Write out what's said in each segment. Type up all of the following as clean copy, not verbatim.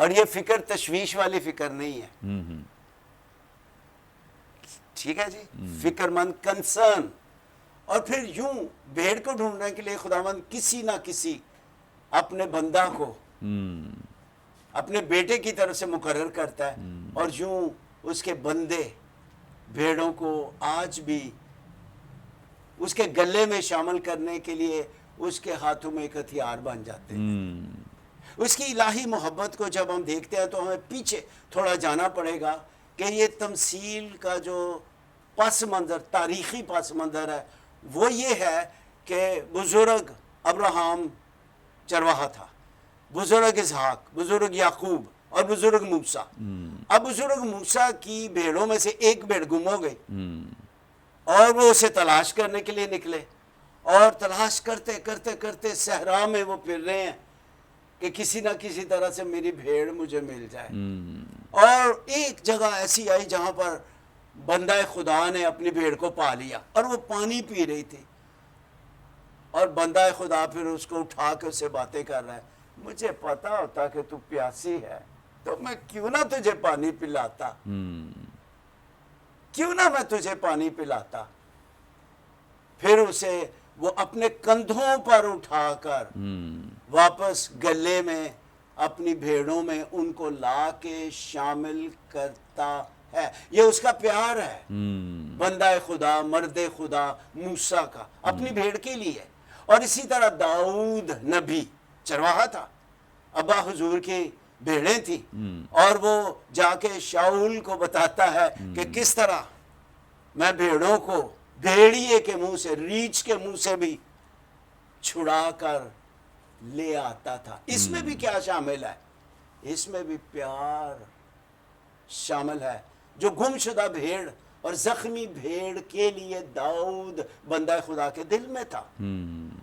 اور یہ فکر تشویش والی فکر نہیں ہے، ٹھیک ہے جی، فکر مند، کنسرن. اور پھر یوں بھیڑ کو ڈھونڈنے کے لیے خداوند کسی نہ کسی اپنے بندہ کو اپنے بیٹے کی طرف سے مقرر کرتا ہے، اور یوں اس کے بندے بھیڑوں کو آج بھی اس کے گلے میں شامل کرنے کے لیے اس کے ہاتھوں میں ایک ہتھیار بن جاتے ہیں. اس کی الہی محبت کو جب ہم دیکھتے ہیں تو ہمیں پیچھے تھوڑا جانا پڑے گا کہ یہ تمثیل کا جو پس منظر، تاریخی پس منظر ہے، وہ یہ ہے کہ بزرگ ابراہم چرواہا تھا، بزرگ اسحاق، بزرگ یعقوب اور بزرگ موسیٰ. اب بزرگ موسیٰ کی بھیڑوں میں سے ایک بھیڑ گم ہو گئی، اور وہ اسے تلاش کرنے کے لیے نکلے، اور تلاش کرتے کرتے کرتے صحرا میں وہ پھر رہے ہیں کہ کسی نہ کسی طرح سے میری بھیڑ مجھے مل جائے. اور ایک جگہ ایسی آئی جہاں پر بندہ خدا نے اپنی بھیڑ کو پا لیا، اور وہ پانی پی رہی تھی، اور بندہ خدا پھر اس کو اٹھا کے اس سے باتیں کر رہا ہے. مجھے پتا ہوتا کہ تو پیاسی ہے تو میں کیوں نہ تجھے پانی پلاتا، کیوں نہ میں تجھے پانی پلاتا. پھر اسے وہ اپنے کندھوں پر اٹھا کر واپس گلے میں اپنی بھیڑوں میں ان کو لا کے شامل کرتا ہے. یہ اس کا پیار ہے، بندہ خدا، مرد خدا موسیٰ کا اپنی بھیڑ کے لیے. اور اسی طرح داؤد نبی چرواہا تھا، ابا حضور کی بھیڑیں تھیں، اور وہ جا کے شاؤل کو بتاتا ہے کہ کس طرح میں بھیڑوں کو بھیڑیے کے منہ سے، ریچھ کے منہ سے بھی چھڑا کر لے آتا تھا. اس میں بھی کیا شامل ہے؟ اس میں بھی پیار شامل ہے جو گم شدہ بھیڑ اور زخمی بھیڑ کے لیے داؤد بندہ خدا کے دل میں تھا.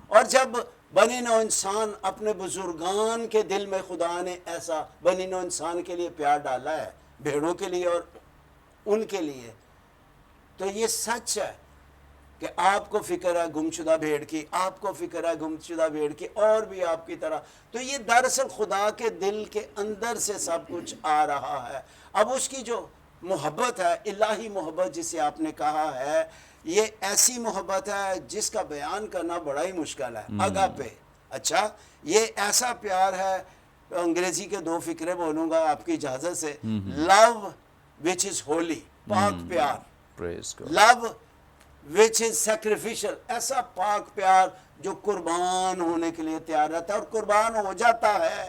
اور جب بنی نوع انسان اپنے بزرگان کے دل میں خدا نے ایسا بنی نوع انسان کے لیے پیار ڈالا ہے، بھیڑوں کے لیے اور ان کے لیے، تو یہ سچ ہے کہ آپ کو فکر ہے گمشدہ بھیڑ کی، آپ کو فکر ہے گمشدہ بھیڑ کی، اور بھی آپ کی طرح. تو یہ دراصل خدا کے دل کے اندر سے سب کچھ آ رہا ہے. اب اس کی جو محبت ہے، الہی محبت جسے آپ نے کہا ہے، یہ ایسی محبت ہے جس کا بیان کرنا بڑا ہی مشکل ہے. اگاپے، اچھا، یہ ایسا پیار ہے، انگریزی کے 2 فقرے بولوں گا آپ کی اجازت سے. لو وچ از ہولی، پاک پیار. لو which is sacrificial، ایسا پاک پیار جو قربان ہونے کے لیے تیار رہتا ہے اور قربان ہو جاتا ہے،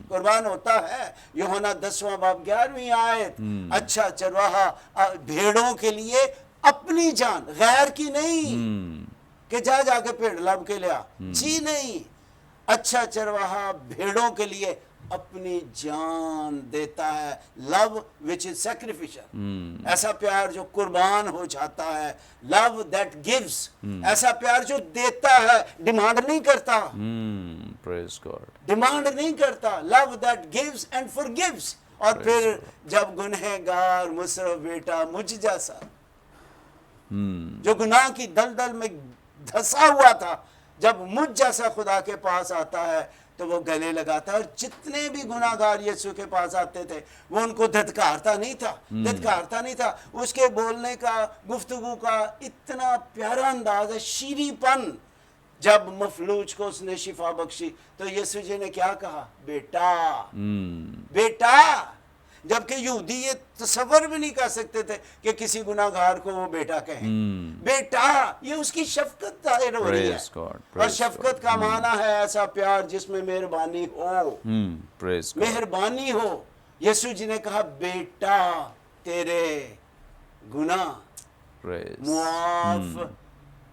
قربان ہوتا ہے. یوحنا 10واں باب 11ویں آیت. اچھا چرواہا بھیڑوں کے لیے اپنی جان، غیر کی نہیں کہ جا کے پیڑ لب کے لیا، جی نہیں. اچھا چرواہا بھیڑوں کے لیے اپنی جان دیتا ہے. لو وچ از سیکریفیشل، ایسا پیار جو قربان ہو جاتا ہے. لو دیٹ گیوز، ایسا پیار جو دیتا ہے، ڈیمانڈ نہیں کرتا، ڈیمانڈ نہیں کرتا. لو دیٹ گیوز اینڈ فورگیوز. اور پھر جب گنہگار مصرف بیٹا مجھ جیسا جو گناہ کی دلدل میں دھسا ہوا تھا، جب مجھ جیسا خدا کے پاس آتا ہے تو وہ گلے لگاتا ہے. اور جتنے بھی گناہگار یسوع کے پاس آتے تھے وہ ان کو دھتکارتا نہیں تھا، دھتکارتا نہیں تھا. اس کے بولنے کا، گفتگو کا اتنا پیارا انداز ہے، شیریں پن. جب مفلوج کو اس نے شفا بخشی تو یسوع جی نے کیا کہا؟ بیٹا، بیٹا. جبکہ یہودی یہ تصور بھی نہیں کر سکتے تھے کہ کسی گناہگار کو وہ بیٹا کہیں. بیٹا، یہ اس کی شفقت ظاہر ہو رہی ہے. اور شفقت کا معنی ہے ایسا پیار جس میں مہربانی ہو، مہربانی ہو. یسوع جی نے کہا بیٹا تیرے گناہ معاف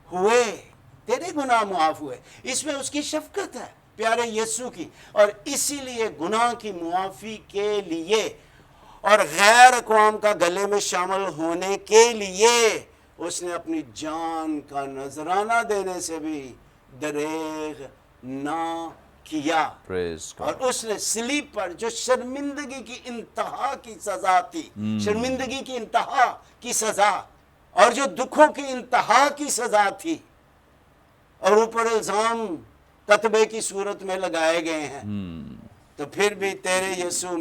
ہوئے، تیرے گناہ معاف ہوئے. اس میں اس کی شفقت ہے پیارے یسوع کی. اور اسی لیے گناہ کی معافی کے لیے اور غیر اقوام کا گلے میں شامل ہونے کے لیے اس نے اپنی جان کا نذرانہ دینے سے بھی دریغ نہ کیا. اور اس نے صلیب پر جو شرمندگی کی انتہا کی سزا تھی، شرمندگی کی انتہا کی سزا اور جو دکھوں کی انتہا کی سزا تھی، اور اوپر الزام قطبے کی صورت میں لگائے گئے ہیں، تو پھر بھی تیرے یسوع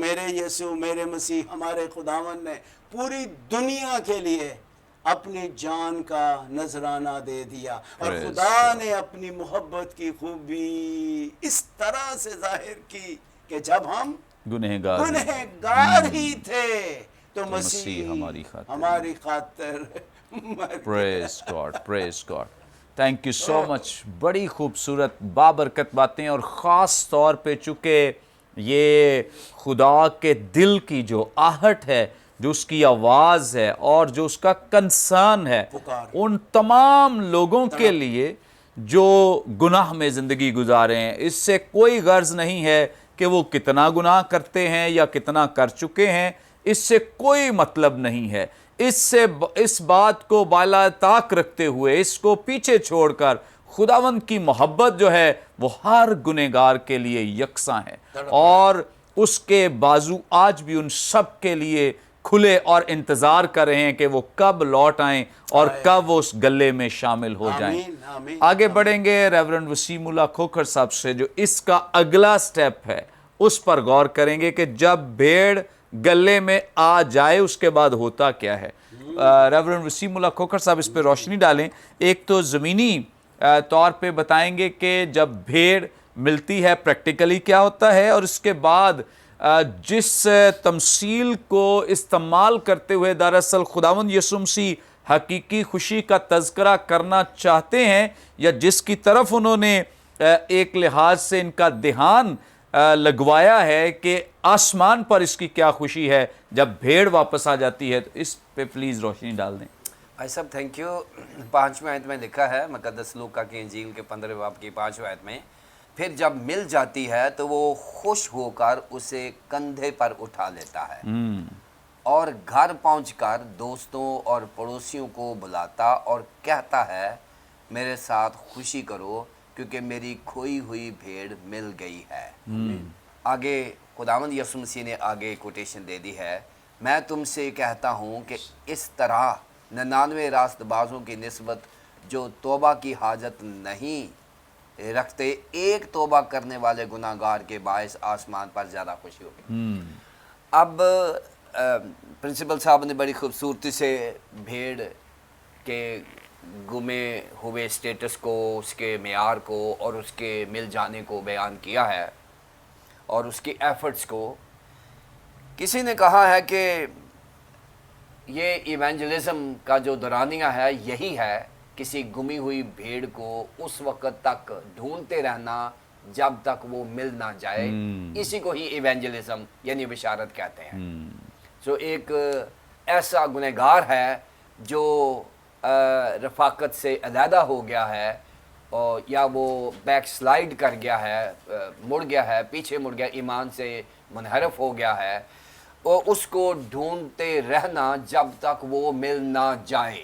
میرے مسیح ہمارے خداوند نے پوری دنیا کے لیے اپنی جان کا نذرانہ دے دیا، اور Praise خدا نے اپنی محبت کی خوبی اس طرح سے ظاہر کی کہ جب ہم گنہگار ہی تھے تو مسیح ہماری خاطر مر praise God, praise God, thank you so much. بڑی خوبصورت بابرکت باتیں، اور خاص طور پہ چونکہ یہ خدا کے دل کی جو آہٹ ہے، جو اس کی آواز ہے، اور جو اس کا کنسرن ہے ان تمام لوگوں کے لیے جو گناہ میں زندگی گزارے ہیں. اس سے کوئی غرض نہیں ہے کہ وہ کتنا گناہ کرتے ہیں یا کتنا کر چکے ہیں، اس سے کوئی مطلب نہیں ہے. اس بات کو بالا طاق رکھتے ہوئے، اس کو پیچھے چھوڑ کر خداوند کی محبت جو ہے وہ ہر گنہگار کے لیے یکساں ہے، اور اس کے بازو آج بھی ان سب کے لیے کھلے اور انتظار کر رہے ہیں کہ وہ کب لوٹ آئیں اور کب وہ اس گلے میں شامل ہو جائیں. آگے بڑھیں گے ریورنڈ وسیم اللہ کھوکھر صاحب سے، جو اس کا اگلا سٹیپ ہے اس پر غور کریں گے کہ جب بھیڑ گلے میں آ جائے اس کے بعد ہوتا کیا ہے. ریورنڈ وسیم اللہ کھوکھر صاحب اس پہ روشنی ڈالیں. ایک تو زمینی طور پہ بتائیں گے کہ جب بھیڑ ملتی ہے پریکٹیکلی کیا ہوتا ہے، اور اس کے بعد جس تمثیل کو استعمال کرتے ہوئے دراصل خداوند یسوع مسیح حقیقی خوشی کا تذکرہ کرنا چاہتے ہیں، یا جس کی طرف انہوں نے ایک لحاظ سے ان کا دھیان لگوایا ہے کہ آسمان پر اس کی کیا خوشی ہے جب بھیڑ واپس آ جاتی ہے، تو اس پہ پلیز روشنی ڈال دیں. بھائی صاحب تھینک یو. 5ویں آیت میں لکھا ہے مقدس لوکا کی انجیل کے 15 باب کی 5ویں آیت میں، پھر جب مل جاتی ہے تو وہ خوش ہو کر اسے کندھے پر اٹھا لیتا ہے اور گھر پہنچ کر دوستوں اور پڑوسیوں کو بلاتا اور کہتا ہے میرے ساتھ خوشی کرو کیونکہ میری کھوئی ہوئی بھیڑ مل گئی ہے. آگے خداوند یسوع مسیح نے آگے کوٹیشن دے دی ہے، میں تم سے کہتا ہوں کہ اس طرح 99 راست بازوں کی نسبت جو توبہ کی حاجت نہیں رکھتے ایک توبہ کرنے والے گناہ گار کے باعث آسمان پر زیادہ خوشی ہوگی. اب پرنسپل صاحب نے بڑی خوبصورتی سے بھیڑ کے گمے ہوئے سٹیٹس کو، اس کے معیار کو اور اس کے مل جانے کو بیان کیا ہے، اور اس کی ایفرٹس کو. کسی نے کہا ہے کہ یہ ایونجلزم کا جو دورانیہ ہے یہی ہے، کسی گمی ہوئی بھیڑ کو اس وقت تک ڈھونڈتے رہنا جب تک وہ مل نہ جائے. اسی کو ہی ایونجلزم یعنی بشارت کہتے ہیں. سو ایک ایسا گنہگار ہے جو رفاقت سے علیحدہ ہو گیا ہے، اور یا وہ بیک سلائیڈ کر گیا ہے، مڑ گیا ہے، پیچھے مڑ گیا، ایمان سے منحرف ہو گیا ہے، اور اس کو ڈھونڈتے رہنا جب تک وہ مل نہ جائے.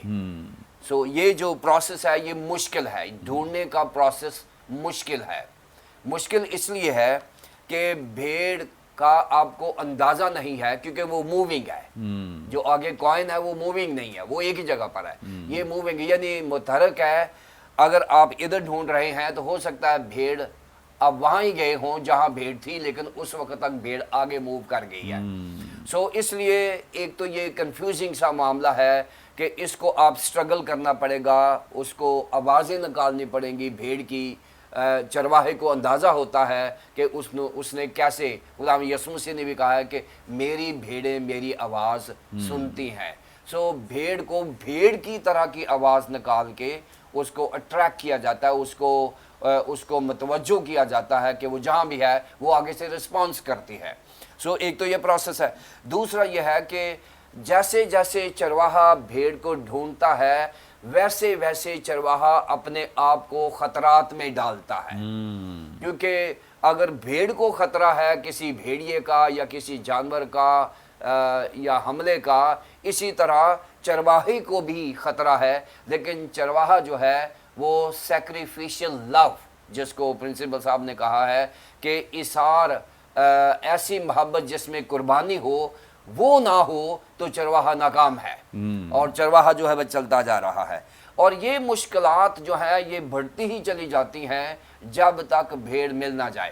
سو یہ جو پروسیس ہے یہ مشکل ہے، ڈھونڈنے کا پروسیس مشکل ہے. مشکل اس لیے ہے کہ بھیڑ کا آپ کو اندازہ نہیں ہے کیونکہ وہ موونگ ہے. جو آگے کوائن ہے وہ موونگ نہیں ہے، وہ ایک ہی جگہ پر ہے. یہ موونگ یعنی متحرک ہے. اگر آپ ادھر ڈھونڈ رہے ہیں تو ہو سکتا ہے بھیڑ اب وہاں ہی گئے ہوں جہاں بھیڑ تھی، لیکن اس وقت تک بھیڑ آگے موو کر گئی ہے. سو اس لیے ایک تو یہ کنفیوزنگ سا معاملہ ہے کہ اس کو آپ سٹرگل کرنا پڑے گا، اس کو آوازیں نکالنی پڑیں گی بھیڑ کی. چرواہے کو اندازہ ہوتا ہے کہ اس نے کیسے، خدا یسوع مسیح نے بھی کہا ہے کہ میری بھیڑیں میری آواز سنتی ہیں. سو بھیڑ کو بھیڑ کی طرح کی آواز نکال کے اس کو اٹریکٹ کیا جاتا ہے، اس کو متوجہ کیا جاتا ہے کہ وہ جہاں بھی ہے وہ آگے سے رسپانس کرتی ہے. سو ایک تو یہ پروسیس ہے. دوسرا یہ ہے کہ جیسے جیسے چرواہا بھیڑ کو ڈھونڈتا ہے ویسے ویسے چرواہا اپنے آپ کو خطرات میں ڈالتا ہے. کیونکہ اگر بھیڑ کو خطرہ ہے کسی بھیڑیے کا یا کسی جانور کا یا حملے کا، اسی طرح چرواہے کو بھی خطرہ ہے. لیکن چرواہا جو ہے وہ سیکریفیشل لو، جس کو پرنسپل صاحب نے کہا ہے کہ اثار ایسی محبت جس میں قربانی ہو، وہ نہ ہو تو چرواہا ناکام ہے، اور چرواہا جو ہے وہ چلتا جا رہا ہے. اور یہ مشکلات جو ہے یہ بڑھتی ہی چلی جاتی ہیں جب تک بھیڑ مل نہ جائے.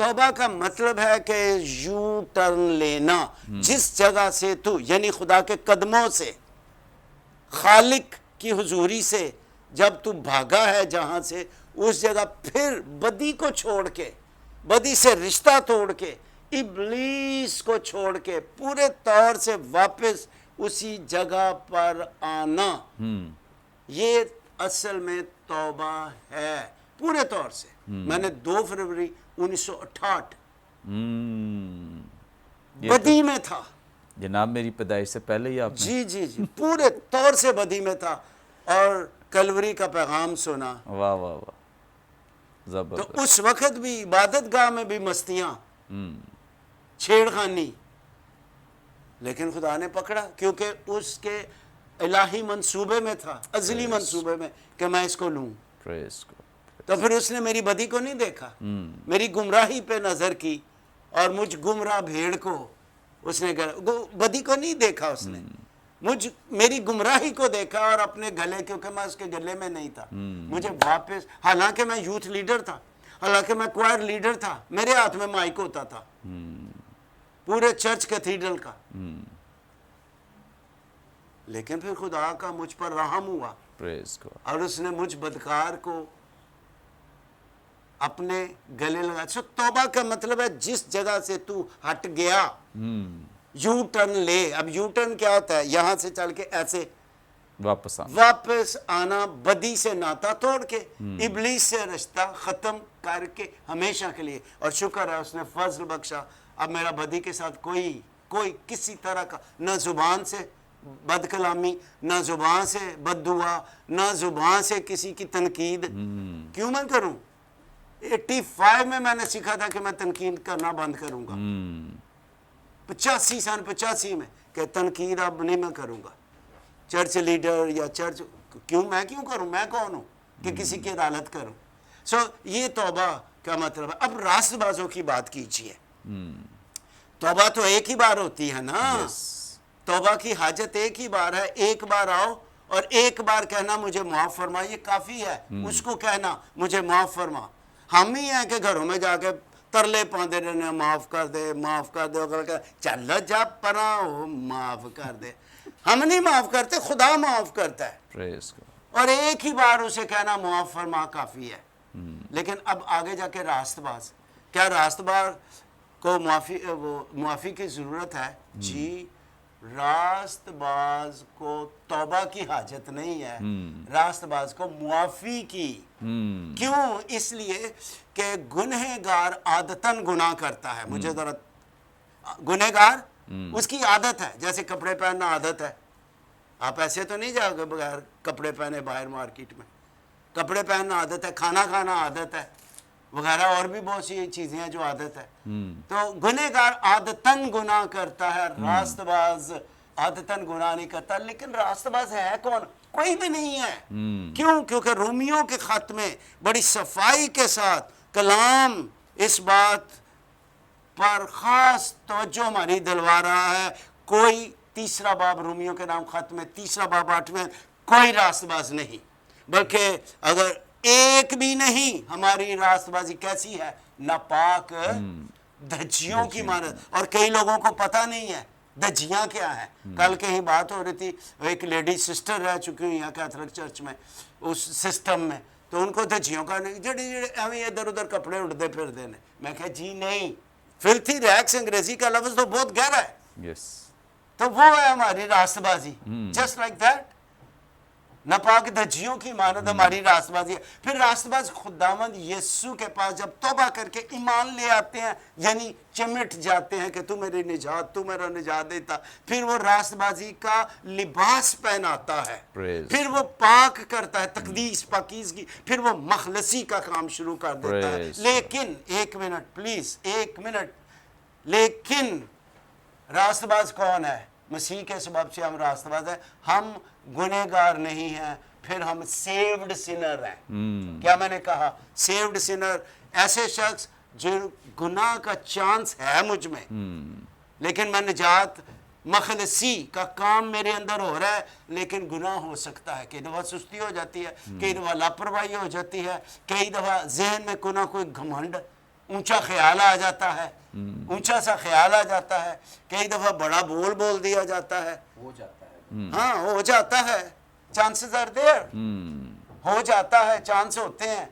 توبہ کا مطلب ہے کہ یو ٹرن لینا، جس جگہ سے تو یعنی خدا کے قدموں سے، خالق کی حضوری سے جب تو بھاگا ہے جہاں سے، اس جگہ پھر بدی کو چھوڑ کے، بدی سے رشتہ توڑ کے، ابلیس کو چھوڑ کے پورے طور سے واپس اسی جگہ پر آنا، یہ اصل میں توبہ ہے پورے طور سے۔ میں نے 2 فروری 1968 بدی میں تھا، جناب میری پیدائش سے پہلے ہی آپ نے؟ جی پورے طور سے بدی میں تھا، اور کلوری کا پیغام سنا۔ واہ واہ واہ، تو زبردست۔ اس وقت بھی عبادت گاہ میں بھی مستیاں، چھیڑ خانی، لیکن خدا نے پکڑا، کیونکہ اس کے الہی منصوبے میں تھا، ازلی منصوبے میں، کہ میں اس کو لوں۔ پریز کو۔ تو پھر اس نے میری بدی کو نہیں دیکھا، میری گمراہی پہ نظر کی، اور مجھ گمراہ بھیڑ کو اس نے بدی کو نہیں دیکھا، اس نے میری گمراہی کو دیکھا، اور اپنے گلے، کیونکہ میں اس کے گلے میں نہیں تھا، مجھے واپس، حالانکہ میں یوتھ لیڈر تھا، حالانکہ میں کوائر لیڈر تھا، میرے ہاتھ میں مائک ہوتا تھا پورے چرچ کیتھیڈرل کا، لیکن پھر خدا کا مجھ پر رحم ہوا، پریز کو۔ اور اس نے مجھ بدکار کو اپنے گلے لگا۔ سو توبہ کا مطلب ہے جس جگہ سے تو ہٹ گیا، یو ٹرن لے۔ اب یو ٹرن کیا ہوتا ہے؟ یہاں سے چل کے ایسے واپس آنا، بدی سے ناتا توڑ کے، ابلیس سے رشتہ ختم کر کے ہمیشہ کے لیے۔ اور شکر ہے اس نے فضل بخشا، اب میرا بدی کے ساتھ کوئی کسی طرح کا، نہ زبان سے بد کلامی، نہ زبان سے بد دعا، نہ زبان سے کسی کی تنقید۔ کیوں میں کروں؟ 85 میں نے سیکھا تھا کہ میں تنقید کرنا بند کروں گا، 85 میں کہ تنقید اب نہیں میں کروں گا، چرچ لیڈر یا چرچ، میں کیوں کروں؟ میں کون ہوں کہ کسی کی عدالت کروں؟ سو یہ توبہ کا مطلب ہے۔ اب راست بازوں کی بات کیجئے، توبہ تو ایک ہی بار ہوتی ہے نا، توبہ کی حاجت ایک ہی بار ہے، ایک بار آؤ اور ایک بار کہنا مجھے معاف فرما، یہ کافی ہے۔ اس کو کہنا مجھے معاف فرما۔ ہم ہی ہیں کہ گھروں میں جا کے ترلے پاندے رہنے، معاف کر دے، معاف کر دے، چل جا پرا ہو، معاف کر دے۔ ہم نہیں معاف کرتے، خدا معاف کرتا ہے، پریز کو۔ اور ایک ہی بار اسے کہنا معاف فرما کافی ہے۔ لیکن اب آگے جا کے راست باز، کیا راست باز کو معافی کی ضرورت ہے؟ جی، راست باز کو توبہ کی حاجت نہیں ہے، راست باز کو معافی کی۔ کیوں؟ اس لیے کہ گنہگار عادتاً گناہ کرتا ہے۔ مجھے ذرا، گنہگار اس کی عادت ہے، جیسے کپڑے پہننا عادت ہے، آپ ایسے تو نہیں جاؤ گے بغیر کپڑے پہنے باہر مارکیٹ میں، کپڑے پہننا عادت ہے، کھانا کھانا عادت ہے وغیرہ، اور بھی بہت سی چیزیں ہیں جو عادت ہے۔ تو گنہگار عادتاً گناہ کرتا ہے، راست باز عادتاً گناہ نہیں کرتا۔ لیکن راست باز ہے کون؟ کوئی بھی نہیں ہے۔ کیوں؟ کیونکہ رومیوں کے خط میں بڑی صفائی کے ساتھ کلام اس بات پر خاص توجہ ہماری دلوا رہا ہے، کوئی 3 باب رومیوں کے نام خط میں 3 باب 8 کوئی راست باز نہیں، بلکہ اگر ایک بھی نہیں، ہماری راست بازی کیسی ہے؟ ناپاک دھجیوں کی مانند۔ اور کئی لوگوں کو پتہ نہیں ہے دھجیاں کیا ہیں۔ کل کہیں بات ہو رہی تھی، ایک لیڈی سسٹر رہ چکی ہوئی ہیں کیتھولک چرچ میں، اس سسٹم میں، تو ان کو دھجیوں کا نہیں، جڑے ہمیں ادھر ادھر کپڑے اڑتے پھر دینے۔ میں کہا جی نہیں، فلتھی ریکس انگریزی کا لفظ تو بہت گہرا ہے، تو وہ ہے ہماری راست بازی، جسٹ لائک دیٹ، ناپاک دھجیوں کی مانند ہماری راست بازی ہے۔ پھر راست باز خداوند یسوع کے پاس جب توبہ کر کے ایمان لے آتے ہیں، یعنی چمٹ جاتے ہیں کہ تو میری نجات، تو میرا نجات دیتا، پھر وہ راست بازی کا لباس پہناتا ہے، پھر وہ پاک کرتا ہے، تقدیس پاکیزگی، پھر وہ مخلصی کا کام شروع کر دیتا ہے۔ لیکن ایک منٹ پلیز، ایک منٹ، لیکن راست باز کون ہے؟ مسیح کے سبب سے ہم راست باز ہیں، ہم گنہگار نہیں ہیں، پھر ہم سیوڈ سینر ہیں۔ کیا میں نے کہا؟ سیوڈ سینر، ایسے شخص جو گناہ کا چانس ہے مجھ میں، لیکن میں نجات، مخلصی کا کام میرے اندر ہو رہا ہے، لیکن گناہ ہو سکتا ہے، کئی دفعہ سستی ہو جاتی ہے، کئی دفعہ لاپرواہی ہو جاتی ہے، کئی دفعہ ذہن میں کوئی نہ کوئی گھمنڈ اونچا خیال آ جاتا ہے، اونچا سا خیال آ جاتا ہے، کئی دفعہ بڑا بول دیا جاتا ہے، ہو جاتا ہے. ہاں ہو جاتا ہے، چانسز آر دیئر، ہو جاتا ہے، چانس ہوتے ہیں.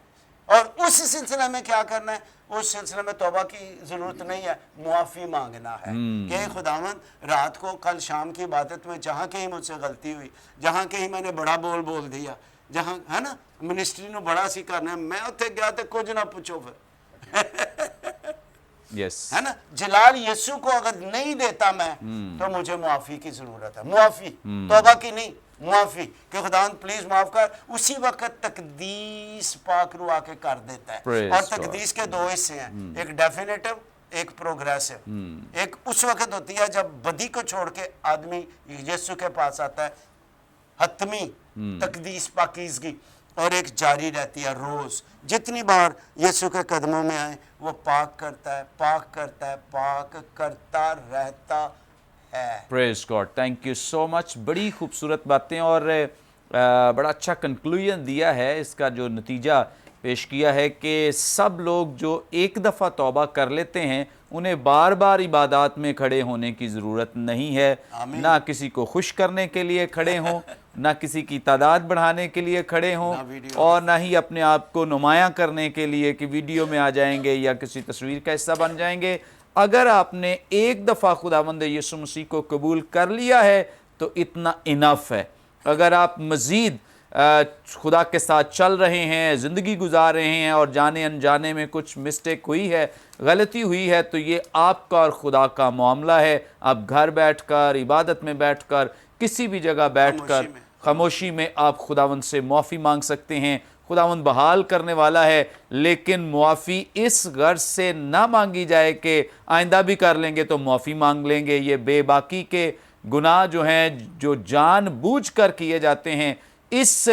اور اس سلسلے میں کیا کرنا ہے؟ اس سلسلے میں توبہ کی ضرورت نہیں ہے، معافی مانگنا ہے کہ خداوند رات کو کل شام کی عبادت میں جہاں کہیں مجھ سے غلطی ہوئی، جہاں کہیں میں نے بڑا بول دیا، جہاں ہے نا منسٹری نو بڑا سی کرنا ہے، میں اتنے گیا تو کچھ نہ پوچھو پھر، یس ہے نا. جلال یسوع کو اگر نہیں دیتا میں تو مجھے معافی کی ضرورت ہے، معافی، توبہ کی نہیں، معافی، کہ خداوند پلیز معاف کر. اسی وقت تقدیس پاک روح آ کے کر دیتا ہے. Praise اور God. تقدیس کے دو حصے ہیں، ایک ڈیفینیٹو، ایک پروگریسو. ایک اس وقت ہوتی ہے جب بدی کو چھوڑ کے آدمی یسوع کے پاس آتا ہے، حتمی تقدیس پاکیزگی، اور ایک جاری رہتی ہے روز. جتنی بار یسوع کے قدموں میں آئے وہ پاک کرتا ہے، پاک کرتا ہے، پاک کرتا رہتا ہے. پریز God, thank you so much. بڑی خوبصورت باتیں اور بڑا اچھا کنکلوژن دیا ہے، اس کا جو نتیجہ پیش کیا ہے کہ سب لوگ جو ایک دفعہ توبہ کر لیتے ہیں انہیں بار بار عبادات میں کھڑے ہونے کی ضرورت نہیں ہے. آمین. نہ کسی کو خوش کرنے کے لیے کھڑے ہوں، نہ کسی کی تعداد بڑھانے کے لیے کھڑے ہوں، نہ ویڈیو، اور نہ ہی اپنے آپ کو نمایاں کرنے کے لیے کہ ویڈیو میں آ جائیں گے یا کسی تصویر کا حصہ بن جائیں گے. اگر آپ نے ایک دفعہ خداوند یسوع مسیح کو قبول کر لیا ہے تو اتنا انف ہے. اگر آپ مزید خدا کے ساتھ چل رہے ہیں، زندگی گزار رہے ہیں اور جانے انجانے میں کچھ مسٹیک ہوئی ہے، غلطی ہوئی ہے، تو یہ آپ کا اور خدا کا معاملہ ہے. آپ گھر بیٹھ کر، عبادت میں بیٹھ کر، کسی بھی جگہ بیٹھ کر خاموشی میں آپ خداوند سے معافی مانگ سکتے ہیں. خداوند بحال کرنے والا ہے، لیکن معافی اس غرض سے نہ مانگی جائے کہ آئندہ بھی کر لیں گے تو معافی مانگ لیں گے. یہ بے باکی کے گناہ جو ہیں، جو جان بوجھ کر کیے جاتے ہیں، اس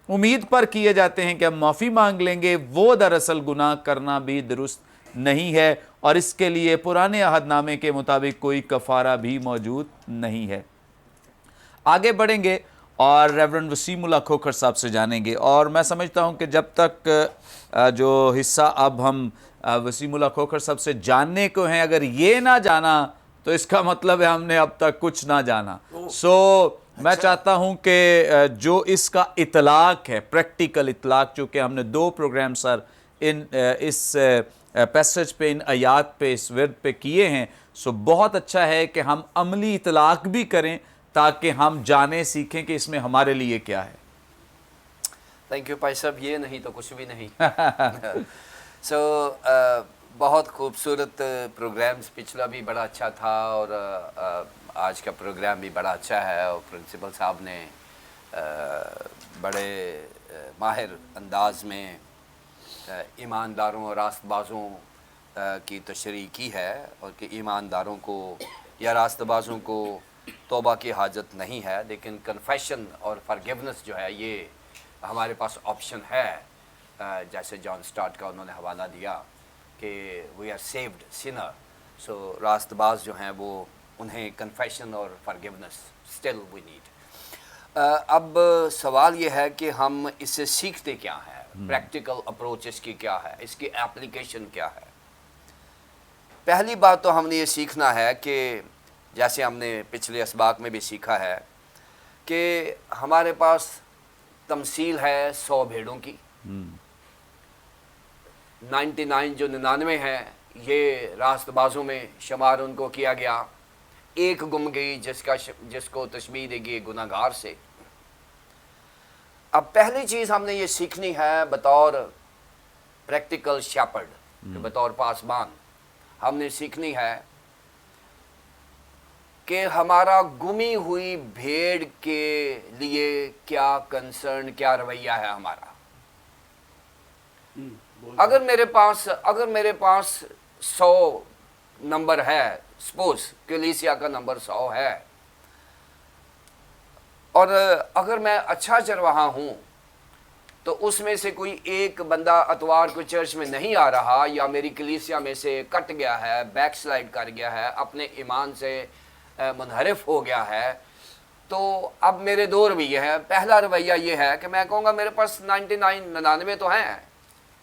امید پر کیے جاتے ہیں کہ ہم معافی مانگ لیں گے، وہ دراصل گناہ کرنا بھی درست نہیں ہے، اور اس کے لیے پرانے عہد نامے کے مطابق کوئی کفارہ بھی موجود نہیں ہے. آگے بڑھیں گے اور ریورنڈ وسیم اللہ کھوکھر صاحب سے جانیں گے. اور میں سمجھتا ہوں کہ جب تک جو حصہ اب ہم وسیم اللہ کھوکھر صاحب سے جاننے کو ہیں، اگر یہ نہ جانا تو اس کا مطلب ہے ہم نے اب تک کچھ نہ جانا. میں چاہتا ہوں کہ جو اس کا اطلاق ہے، پریکٹیکل اطلاق، چونکہ ہم نے 2 پروگرام سر اس پیسج پہ، ان آیات پہ، اس ورد پہ کیے ہیں، بہت اچھا ہے کہ ہم عملی اطلاق بھی کریں تاکہ ہم جانیں، سیکھیں کہ اس میں ہمارے لیے کیا ہے. تھینک یو بھائی صاحب، یہ نہیں تو کچھ بھی نہیں. بہت خوبصورت پروگرامز، پچھلا بھی بڑا اچھا تھا اور آج کا پروگرام بھی بڑا اچھا ہے. اور پرنسپل صاحب نے بڑے ماہر انداز میں ایمانداروں اور راست بازوں کی تشریح کی ہے، اور کہ ایمانداروں کو یا راست بازوں کو توبہ کی حاجت نہیں ہے، لیکن کنفیشن اور فرگیونس جو ہے یہ ہمارے پاس آپشن ہے. جیسے جان سٹارٹ کا انہوں نے حوالہ دیا کہ وی آر سیوڈ سینر. راست باز جو ہیں وہ انہیں کنفیشن اور فرگیونس اسٹل وی نیڈ. اب سوال یہ ہے کہ ہم اس سے سیکھتے کیا ہیں، پریکٹیکل اپروچ اس کی کیا ہے، اس کی اپلیکیشن کیا ہے. پہلی بات تو ہم نے یہ سیکھنا ہے کہ جیسے ہم نے پچھلے اسباق میں بھی سیکھا ہے کہ ہمارے پاس تمثیل ہے 100 بھیڑوں کی. 99 جو 99 ہیں یہ راست بازوں میں شمار ان کو کیا گیا. ایک گم گئی جس کو تشبیہ دے گی گناہگار سے. اب پہلی چیز ہم نے یہ سیکھنی ہے بطور پریکٹیکل شیپرڈ، بطور پاسبان ہم نے سیکھنی ہے کہ ہمارا گمی ہوئی بھیڑ کے لیے کیا کنسرن، کیا رویہ ہے ہمارا. اگر میرے پاس 100 نمبر ہے، سپوز کلیسیا کا نمبر 100 ہے، اور اگر میں اچھا چرواہا ہوں تو اس میں سے کوئی ایک بندہ اتوار کو چرچ میں نہیں آ رہا، یا میری کلیسیا میں سے کٹ گیا ہے، بیک سلائڈ کر گیا ہے، اپنے ایمان سے منحرف ہو گیا ہے، تو اب میرے 2 رویے ہیں. پہلا رویہ یہ ہے کہ میں کہوں گا میرے پاس 99 تو ہیں،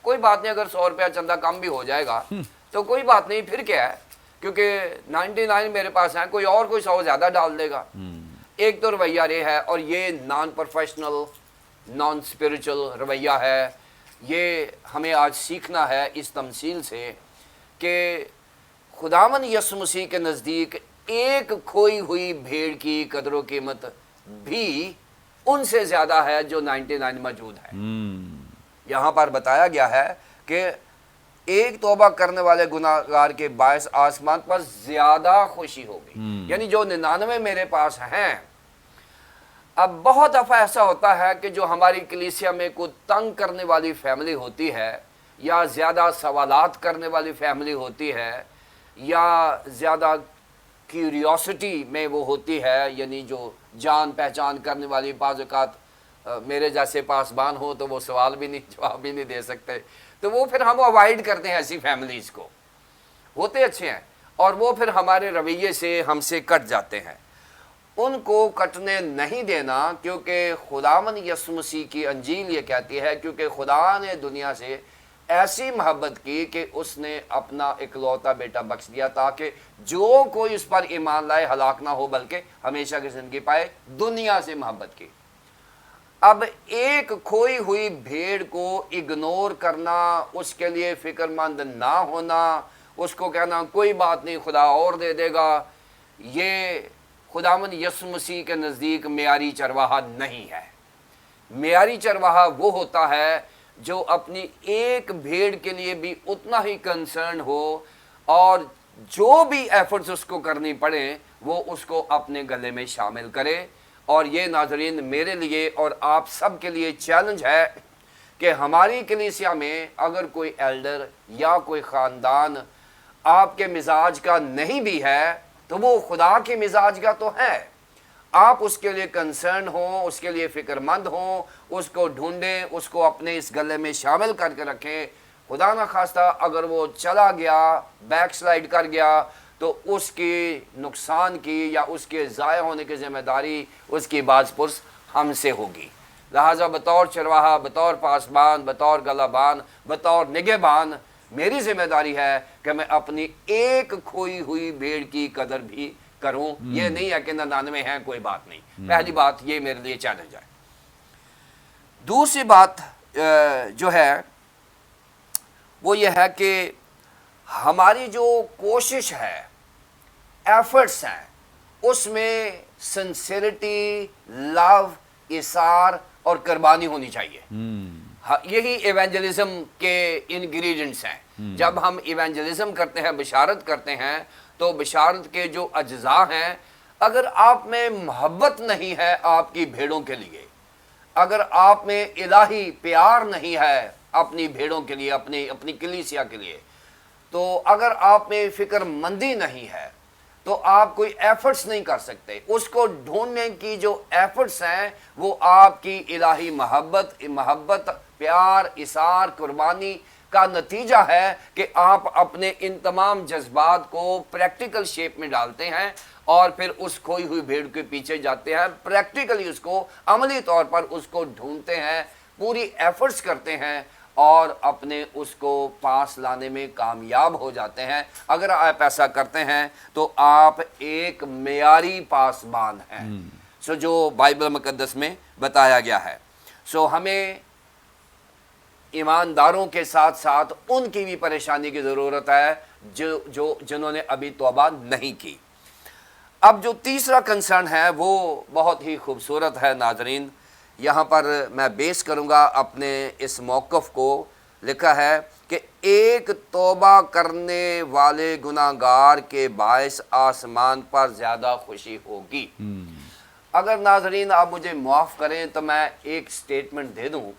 کوئی بات نہیں، اگر 100 روپیہ چندہ کم بھی ہو جائے گا تو کوئی بات نہیں، پھر کیا ہے، کیونکہ 99 میرے پاس ہیں، کوئی 100 زیادہ ڈال دے گا۔ ایک تو رویہ یہ ہے، اور یہ نان پروفیشنل نان اسپرچل رویہ ہے، یہ ہمیں آج سیکھنا ہے اس تمثیل سے کہ خداوند یسوع مسیح کے نزدیک ایک کھوئی ہوئی بھیڑ کی قدر و قیمت بھی ان سے زیادہ ہے جو 99 موجود ہے۔ یہاں پر بتایا گیا ہے کہ ایک توبہ کرنے والے گناہگار کے باعث آسمان پر زیادہ خوشی ہوگی، یعنی جو 99 میرے پاس ہیں۔ اب بہت دفعہ ایسا ہوتا ہے کہ جو ہماری کلیسیا میں کوئی تنگ کرنے والی فیملی ہوتی ہے، یا زیادہ سوالات کرنے والی فیملی ہوتی ہے، یا زیادہ کیوریوسٹی میں وہ ہوتی ہے، یعنی جو جان پہچان کرنے والی، بعض اوقات میرے جیسے پاسبان ہو تو وہ سوال بھی نہیں، جواب بھی نہیں دے سکتے، تو وہ پھر ہم اوائڈ کرتے ہیں ایسی فیملیز کو، ہوتے اچھے ہیں، اور وہ پھر ہمارے رویے سے ہم سے کٹ جاتے ہیں۔ ان کو کٹنے نہیں دینا، کیونکہ خداوند یسوع مسیح کی انجیل یہ کہتی ہے، کیونکہ خدا نے دنیا سے ایسی محبت کی کہ اس نے اپنا اکلوتا بیٹا بخش دیا تاکہ جو کوئی اس پر ایمان لائے ہلاک نہ ہو بلکہ ہمیشہ کی زندگی پائے۔ دنیا سے محبت کی۔ اب ایک کھوئی ہوئی بھیڑ کو اگنور کرنا، اس کے لیے فکر مند نہ ہونا، اس کو کہنا کوئی بات نہیں خدا اور دے دے گا، یہ خداوند یسوع مسیح کے نزدیک معیاری چرواہا نہیں ہے۔ معیاری چرواہا وہ ہوتا ہے جو اپنی ایک بھیڑ کے لیے بھی اتنا ہی کنسرن ہو، اور جو بھی ایفرٹس اس کو کرنی پڑے وہ اس کو اپنے گلے میں شامل کرے۔ اور یہ ناظرین میرے لیے اور آپ سب کے لیے چیلنج ہے کہ ہماری کلیسیا میں اگر کوئی ایلڈر یا کوئی خاندان آپ کے مزاج کا نہیں بھی ہے تو وہ خدا کے مزاج کا تو ہے۔ آپ اس کے لیے کنسرن ہوں، اس کے لیے فکر مند ہوں، اس کو ڈھونڈیں، اس کو اپنے اس گلے میں شامل کر کے رکھیں۔ خدا نہ خواستہ اگر وہ چلا گیا، بیک سلائیڈ کر گیا، تو اس کی نقصان کی یا اس کے ضائع ہونے کی ذمہ داری اس کی باز پرس ہم سے ہوگی۔ لہٰذا بطور چرواہا، بطور پاسبان، بطور گلابان، بطور نگہبان میری ذمہ داری ہے کہ میں اپنی ایک کھوئی ہوئی بھیڑ کی قدر بھی کروں۔ یہ نہیں ہے کہ 99 ہیں کوئی بات نہیں۔ پہلی بات یہ میرے لیے چیلنج ہے۔ دوسری بات جو ہے وہ یہ ہے کہ ہماری جو کوشش ہے، ایفرٹس ہیں، اس میں سنسیریٹی، لو، اثار اور قربانی ہونی چاہیے۔ یہی ایونجلزم کے انگریڈینٹس ہیں۔ جب ہم ایونجلزم کرتے ہیں، بشارت کرتے ہیں، تو بشارت کے جو اجزاء ہیں، اگر آپ میں محبت نہیں ہے آپ کی بھیڑوں کے لیے، اگر آپ میں الہی پیار نہیں ہے اپنی بھیڑوں کے لیے، اپنی کلیسیا کے لیے، تو اگر آپ میں فکر مندی نہیں ہے تو آپ کوئی ایفرٹس نہیں کر سکتے۔ اس کو ڈھونڈنے کی جو ایفرٹس ہیں وہ آپ کی الہی محبت، پیار، اثار، قربانی کا نتیجہ ہے کہ آپ اپنے ان تمام جذبات کو پریکٹیکل شیپ میں ڈالتے ہیں، اور پھر اس کھوئی ہوئی بھیڑ کے پیچھے جاتے ہیں، پریکٹیکلی اس کو عملی طور پر اس کو ڈھونڈتے ہیں، پوری ایفرٹس کرتے ہیں، اور اپنے اس کو پاس لانے میں کامیاب ہو جاتے ہیں۔ اگر آپ ایسا کرتے ہیں تو آپ ایک معیاری پاسبان ہیں، جو بائبل مقدس میں بتایا گیا ہے۔ ہمیں ایمانداروں کے ساتھ ساتھ ان کی بھی پریشانی کی ضرورت ہے جنہوں نے ابھی توبہ نہیں کی۔ اب جو تیسرا کنسرن ہے وہ بہت ہی خوبصورت ہے ناظرین، یہاں پر میں بیس کروں گا اپنے اس موقف کو۔ لکھا ہے کہ ایک توبہ کرنے والے گناہگار کے باعث آسمان پر زیادہ خوشی ہوگی۔ اگر ناظرین آپ مجھے معاف کریں تو میں ایک سٹیٹمنٹ دے دوں،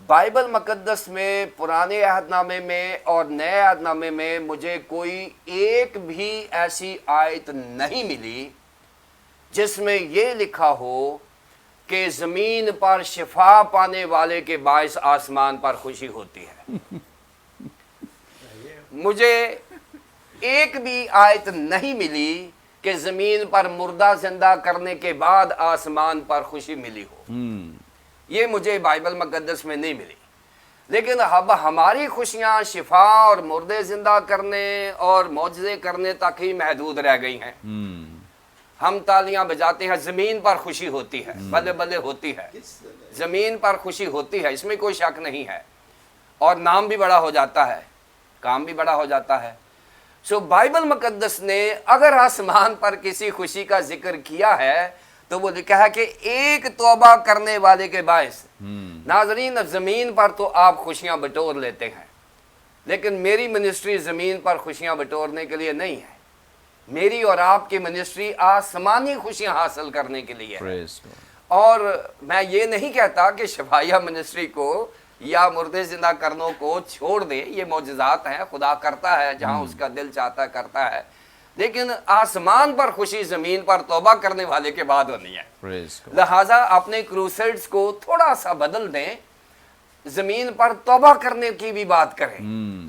بائبل مقدس میں پرانے عہد نامے میں اور نئے عہد نامے میں مجھے کوئی ایک بھی ایسی آیت نہیں ملی جس میں یہ لکھا ہو کہ زمین پر شفا پانے والے کے باعث آسمان پر خوشی ہوتی ہے۔ مجھے ایک بھی آیت نہیں ملی کہ زمین پر مردہ زندہ کرنے کے بعد آسمان پر خوشی ملی ہو۔ یہ مجھے بائبل مقدس میں نہیں ملی۔ لیکن اب ہماری خوشیاں شفا اور مردے زندہ کرنے اور معجزے کرنے تک ہی محدود رہ گئی ہیں. ہم تالیاں بجاتے ہیں, زمین پر خوشی ہوتی ہے, بلے بلے ہوتی ہے, زمین پر خوشی ہوتی ہے, اس میں کوئی شک نہیں ہے, اور نام بھی بڑا ہو جاتا ہے, کام بھی بڑا ہو جاتا ہے. سو بائبل مقدس نے اگر آسمان پر کسی خوشی کا ذکر کیا ہے تو وہ لکھا ہے کہ ایک توبہ کرنے والے کے باعث. ناظرین, زمین پر تو آپ خوشیاں بٹور لیتے ہیں, لیکن میری منسٹری زمین پر خوشیاں بٹورنے کے لیے نہیں ہے. میری اور آپ کی منسٹری آسمانی خوشیاں حاصل کرنے کے لیے ہے. اور میں یہ نہیں کہتا کہ شفائیہ منسٹری کو یا مردے زندہ کرنوں کو چھوڑ دے, یہ معجزات ہیں, خدا کرتا ہے جہاں اس کا دل چاہتا ہے کرتا ہے, لیکن آسمان پر خوشی زمین پر توبہ کرنے والے کے بعد ہونی ہے. لہٰذا اپنے کروسیڈز کو تھوڑا سا بدل دیں, زمین پر توبہ کرنے کی بھی بات کریں,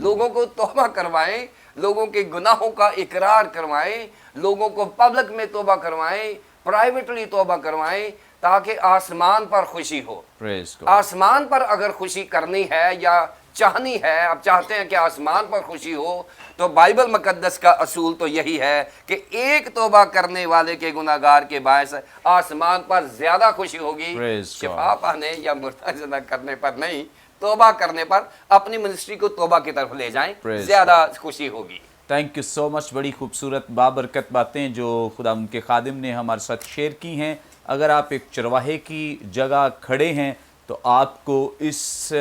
لوگوں کو توبہ کروائیں, لوگوں کے گناہوں کا اقرار کروائیں, لوگوں کو پبلک میں توبہ کروائیں, پرائیویٹلی توبہ کروائیں, تاکہ آسمان پر خوشی ہو. آسمان پر اگر خوشی کرنی ہے یا چاہنی ہے, اب چاہتے ہیں کہ آسمان پر خوشی ہو, تو بائبل مقدس کا اصول تو یہی ہے کہ ایک توبہ کرنے والے کے گناہگار کے باعث آسمان پر زیادہ خوشی ہوگی, شفا پانے یا مردہ زندہ کرنے پر نہیں, توبہ کرنے پر. اپنی منسٹری کو توبہ کی طرف لے جائیں, زیادہ خوشی ہوگی. Thank you so much. بڑی خوبصورت بابرکت باتیں جو خدا ان کے خادم نے ہمارے ساتھ شیئر کی ہیں. اگر آپ ایک چرواہے کی جگہ کھڑے ہیں تو آپ کو اس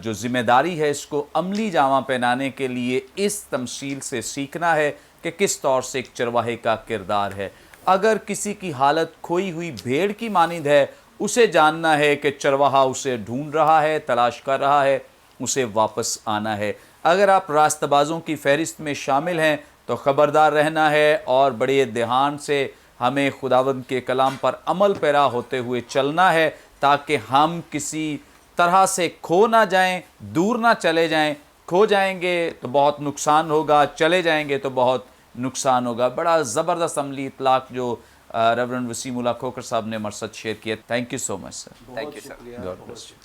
جو ذمہ داری ہے اس کو عملی جامہ پہنانے کے لیے اس تمثیل سے سیکھنا ہے کہ کس طور سے ایک چرواہے کا کردار ہے. اگر کسی کی حالت کھوئی ہوئی بھیڑ کی مانند ہے, اسے جاننا ہے کہ چرواہا اسے ڈھونڈ رہا ہے, تلاش کر رہا ہے, اسے واپس آنا ہے. اگر آپ راستہ بازوں کی فہرست میں شامل ہیں تو خبردار رہنا ہے اور بڑے دھیان سے ہمیں خداوند کے کلام پر عمل پیرا ہوتے ہوئے چلنا ہے, تاکہ ہم کسی طرح سے کھو نہ جائیں, دور نہ چلے جائیں. کھو جائیں گے تو بہت نقصان ہوگا, چلے جائیں گے تو بہت نقصان ہوگا. بڑا زبردست عملی اطلاق جو ریورنڈ وسیم اللہ کھوکھر صاحب نے ہمارے ساتھ شیئر کیا. Thank you so much sir. Thank you sir. God bless you.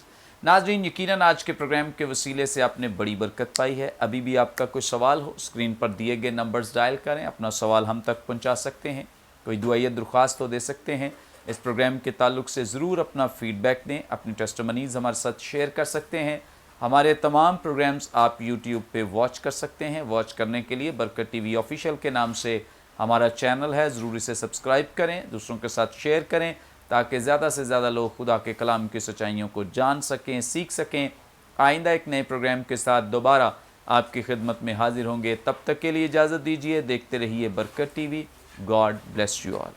ناظرین, یقیناً آج کے پروگرام کے وسیلے سے آپ نے بڑی برکت پائی ہے. ابھی بھی آپ کا کوئی سوال ہو, اسکرین پر دیے گئے نمبرز ڈائل کریں, اپنا سوال ہم تک پہنچا سکتے ہیں. کوئی دعائیہ درخواست تو دے سکتے ہیں. اس پروگرام کے تعلق سے ضرور اپنا فیڈ بیک دیں, اپنی ٹیسٹمنیز ہمارے ساتھ شیئر کر سکتے ہیں. ہمارے تمام پروگرامز آپ یوٹیوب پہ واچ کر سکتے ہیں. واچ کرنے کے لیے برکت ٹی وی آفیشیل کے نام سے ہمارا چینل ہے, ضرور اسے سبسکرائب کریں, دوسروں کے ساتھ شیئر کریں, تاکہ زیادہ سے زیادہ لوگ خدا کے کلام کی سچائیوں کو جان سکیں, سیکھ سکیں. آئندہ ایک نئے پروگرام کے ساتھ دوبارہ آپ کی خدمت میں حاضر ہوں گے. تب تک کے لیے اجازت دیجیے. دیکھتے رہیے برکت T V. God bless you all.